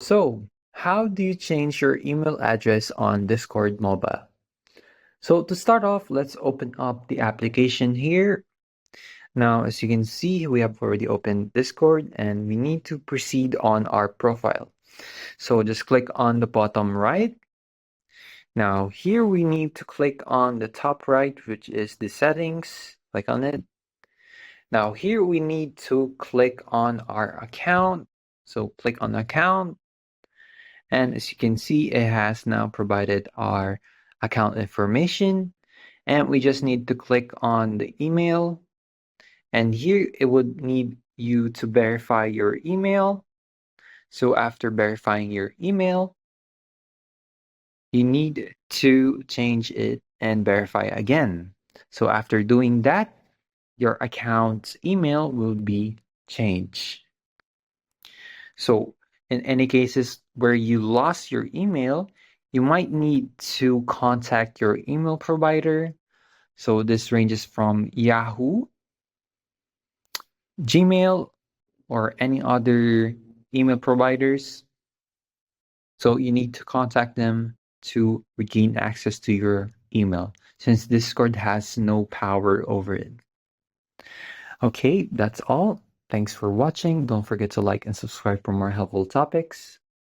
So, how do you change your email address on Discord Mobile? So, to start off, let's open up the application here. Now, as you can see, we have already opened Discord and we need to proceed on our profile. So, just click on the bottom right. Now, here we need to click on the top right, which is the settings. Click on it. Now, here we need to click on our account. So, click on account. And as you can see, it has now provided our account information. And we just need to click on the email. And here it would need you to verify your email. So after verifying your email, you need to change it and verify again. So after doing that, your account's email will be changed. So in any cases where you lost your email, you might need to contact your email provider. So this ranges from Yahoo, Gmail, or any other email providers. So you need to contact them to regain access to your email since Discord has no power over it. Okay, that's all. Thanks for watching. Don't forget to like and subscribe for more helpful topics.